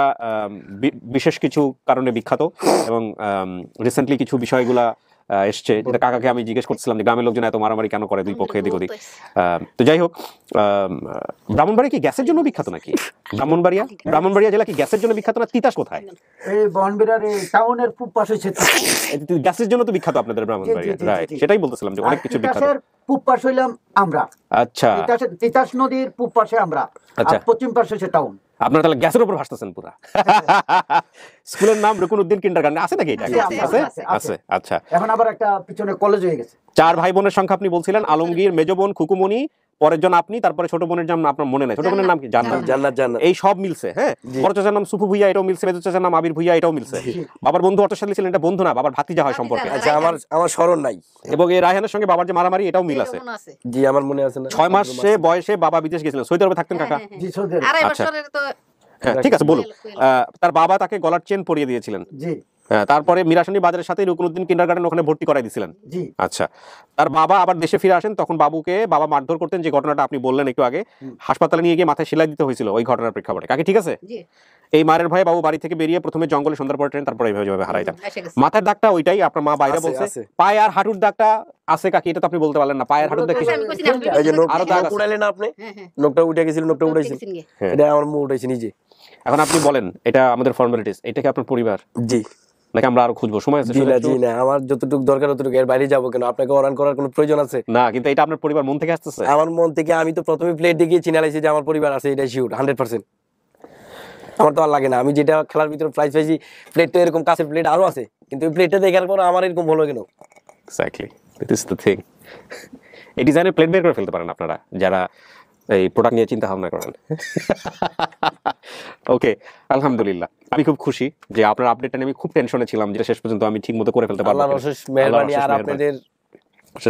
বিশেষ কিছু কারণে বিখ্যাত, এবং রিসেন্টলি কিছু বিষয়গুলা এসছে, যেটা কাকাকে আমি জিজ্ঞেস করছিলাম যে গ্রামের লোকজন এত মারামারি কেন করে দুই পক্ষে এদিক ওদিক। তো যাই হোক, ব্রাহ্মণবাড়িয়া কি গ্যাসের জন্য বিখ্যাত নাকি? ব্রাহ্মণবাড়িয়া জেলা কি গ্যাসের জন্য বিখ্যাত না তিতাস কোথায়? এই ব্রাহ্মণবাড়িয়ার এই টাউনের পূব পাশে গ্যাসের জন্য তো বিখ্যাত আপনাদের ব্রাহ্মণবাড়িয়া, রাইট? সেটাই বলতেছিলাম যে অনেক কিছু বিখ্যাত। পূব পাশ হইলাম আমরা, আচ্ছা তিতাস নদীর পূব পাশে আমরা, আর পশ্চিম পাশে হচ্ছে টাউন। আপনারা তাহলে গ্যাসের উপর ভাসতেছেন পুরা। স্কুলের নাম রুকনউদ্দিন কিন্ডারগার্টেন আছে নাকি? আছে। আচ্ছা, এখন আবার একটা পিছনে কলেজ হয়ে গেছে। 4 ভাই বোনের সংখ্যা আপনি বলছিলেন, আলমগীর, মেজ বোন, খুকুমণি, পরের জন আপনি, তারপরে ছোট বোনের নাম আপনার মনে নাই, ছোট বোনের নাম কি? জান্নাত। এই সব মিলছে। হ্যাঁ, বড় চাচার নাম সুফু ভুইয়া, এটাও মিলছে। মেজ চাচার নাম আবির ভুইয়া, এটাও মিলছে। বাবার বন্ধু অর্থশালী ছিলেন, এটা বন্ধু না, বাবার ভাতিজা হয় সম্পর্কে। আচ্ছা, আমার স্মরণ নাই। এবং এই রায়হানের সঙ্গে বাবার যে মারামারি, এটাও মিল আছে। জি, আমার মনে আছে না। 6 মাসে বয়সে বাবা বিদেশ গেছিলেন, সৌদি আরবে থাকতেন কাকা। জি, সৌদি আরব। আচ্ছা, ঠিক আছে, বলুন। তার বাবা তাকে গলার চেন পরিয়ে দিয়েছিলেন। জি। তারপরে মিরাশানি বাজারের সাথে রুকনউদ্দিন কিন্ডারগার্টেন ওখানে ভর্তি করাই দিয়েছিলেন। জি। আচ্ছা, তার বাবা আবার দেশে ফিরে আসেন, তখন বাবুকে বাবা মারধর করতেন, যে ঘটনাটা আপনি বললেন একটু আগে। হাসপাতালে নিয়ে গিয়ে মাথায় সেলাই দিতে হয়েছিল ওই ঘটনার প্রেক্ষাপটে, কাকে ঠিক আছে? এই মারের ভয়ে বাবু বাড়ি থেকে বেরিয়ে প্রথমে জঙ্গলে সন্ধ্যার পরে ট্রেন, তারপরে এইভাবে হারাই যান। মাথার দাগটা ওইটাই আপনার মা বাইরে বলছে। পায়ে আর হাঁটুর দাগটা আছে কাকি? এটা তো আপনি বলতে পারলেন না। পায়ের হাঁটুর দাগ কিছু আরো দাগ উড়াইলেন আপনি, নখটা উঠে গেছিল, নখটা উঠাইছেন, এটা আমার মুখ উঠাইছে নিজে। এখন আপনি বলেন, এটা আমাদের ফর্মালিটিস, এটা কি আপনার পরিবার? জি। নাকি আমরা আরো খুঁজবো? সময় আছে? জি না, আমার যতটুকু দরকার ততটুকু, এর বাইরে যাবো কেন? আপনাকে অরান করার কোনো প্রয়োজন আছে না, কিন্তু এটা আপনার পরিবার মন থেকে আসতেছে? আমার মন থেকে। আমি তো প্রথমে প্লেট দেখে চিনালাইছি যে আমার পরিবার আছে, এটা শিওর 100%। আমার তো আর লাগে না, আমি যেটা খেলার ভিতরে প্রাইজ পাইছি, প্লেট তো এরকম কাছের প্লেট আরো আছে, কিন্তু এই প্লেটটা দেখার পর আমার এরকম হলো কেন? Exactly, this is the thing. এই ডিজাইনের প্লেট বের করে ফেলতে পারেন আপনারা, যারা এই প্রোডাক্ট নিয়ে চিন্তা ভাবনা করেন। ওকে, আলহামদুলিল্লাহ, আমি খুব খুশি যে আপনার আপডেটটা নিয়ে আমি খুব টেনশনে ছিলাম, যেটা শেষ পর্যন্ত আমি ঠিক মতো করে ফেলতে পারলাম। আল্লাহর অশেষ মেহেরবানি। আর আপনাদের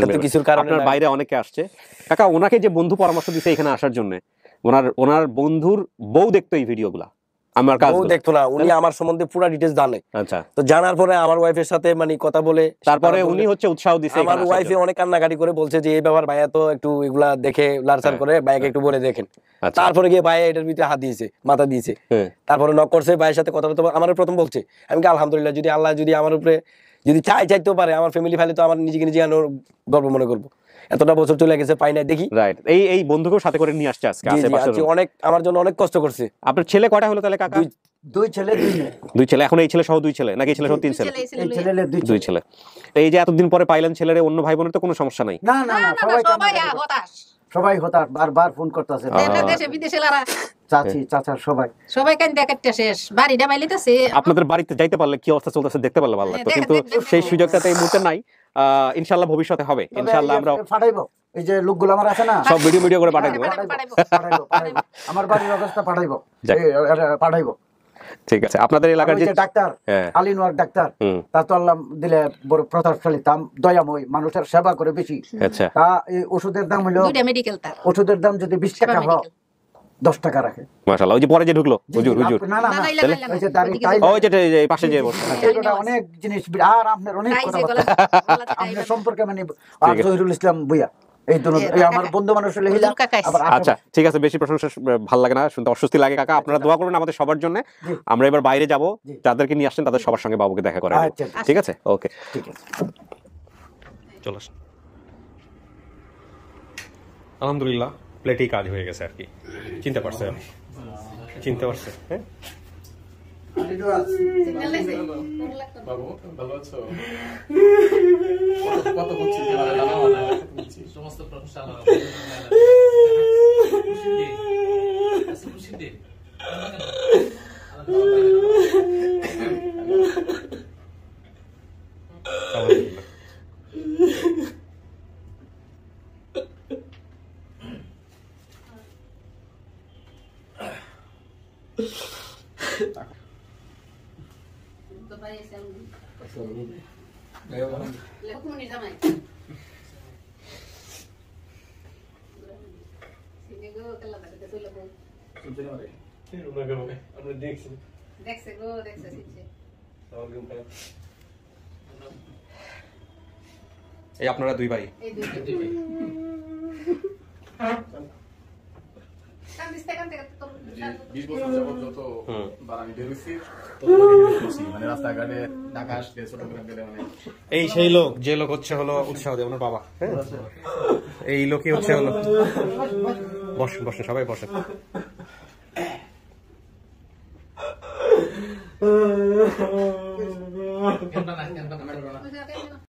এত কিছুর কারণে আপনার বাইরে অনেকে আসছে। কাকা, ওনাকে যে বন্ধু পরামর্শ দিছে এখানে আসার জন্য, ওনার বন্ধুর বউ দেখতো এই ভিডিওগুলা, আমার কাজ দেখতো না। উনি আমার সম্বন্ধে পুরো ডিটেইলস জানে। আচ্ছা, তো জানার পরে আমার ওয়াইফের সাথে মানে কথা বলে, তারপরে উনি হচ্ছে উৎসাহ দিছে। আমার ওয়াইফে অনেক কান্নাকাটি করে বলছে যে এই ব্যাপার ভাইয়া তো একটু এগুলা দেখে লারসার করে, ভাইয়াকে একটু বলে দেখেন। তারপরে গিয়ে ভাইয়া এটার ভিতরে হাত দিয়েছে, মাথা দিয়েছে, তারপরে নক করছে, ভাইয়ের সাথে কথা বলতে। আমার প্রথম বলছে, আমি কি আলহামদুলিল্লাহ, যদি আল্লাহ যদি আমার উপরে যদি চাইতেও পারে, আমার ফ্যামিলি ফাইলে তো আমার নিজেকে নিজে গর্ব মনে করবো। এতটা বছর চলে গেছে, পাই না, দেখি। রাইট, এই বন্ধুকেও সাথে করে নিয়ে আসছে আজকে। অনেক আমার জন্য অনেক কষ্ট করছে। আপনার ছেলে কয়টা হলো তাহলে কাকা? 2 ছেলে 2 মেয়ে। 2 ছেলে। এখন এই ছেলে সহ 2 ছেলে, নাকি এই ছেলে সহ 3 ছেলে? এই ছেলে 2 ছেলে। এই যে এতদিন পরে পাইলেন ছেলেরে, অন্য ভাই বোনের তো কোনো সমস্যা নাই? না, সবাই হতাশ, বারবার ফোন করতেছে, দেশে বিদেশে লারা চাচি চাচা সবাই কান্দে কাটতে শেষ। বাড়িটা বাইলিতেছে। আপনাদের বাড়িতে যাইতে পারলে কি অবস্থা চলতেছে দেখতে পারলে ভালো লাগতো, কিন্তু সেই সুযোগটা এই মুহূর্তে নাই। ইনশাআল্লাহ ভবিষ্যতে হবে। ইনশাআল্লাহ আমরা পাঠাইবো, এই যে লোকগুলো আমার আছে না, সব ভিডিও করে পাঠাইবো। আমার বাড়ির অবস্থা পাঠাইবো। ঠিক আছে। আপনাদের এলাকার যে ডাক্তার আলিনওয়ার ডাক্তার, তা তো আল্লাহ দিলে বড় প্রতাপশালী, তাম দয়াময়, মানুষের সেবা করে বেশি। আচ্ছা, তা এই ওষুধের দাম হলো, ওষুধের দাম যদি 20 টাকা হয়, 10 টাকা রাখে। মাশাআল্লাহ। ওই যে পরে যে ঢুকলো হুজুর, না ওই যে দাঁড়ি ওই যে পাশে যে এটা অনেক জিনিস। আর আপনার অনেক কথা আপনার সম্পর্কে মানে জহিরুল ইসলাম ভুইয়া, এই আমার বন্ধু মানুষ। আচ্ছা, ঠিক আছে, বেশি প্রশংসা ভালো লাগে না, শুনতে অস্বস্তি লাগে। কাকা, আপনারা দোয়া করুন আমাদের সবার জন্য। আমরা এবার বাইরে যাব, যাদেরকে নিয়ে আসছেন তাদের সবার সঙ্গে বাবুকে দেখা করাবো। ঠিক আছে? ওকে, ঠিক আছে, চলো। আলহামদুলিল্লাহ, প্লেটেই কাজ হয়ে গেছে আর কি। চিনতে পারছে? চিনতে পারছে? হ্যাঁ, বাবু ভালো আছো? কত বলছি সমস্ত প্রশংসা খুশি দে। এই আপনারা 2 ভাই? এই সেই লোক, যে লোক হচ্ছে হলো উৎসাহ দেয় ওনার বাবা। এই লোকই হচ্ছে হলো, বসেন সবাই বসেন।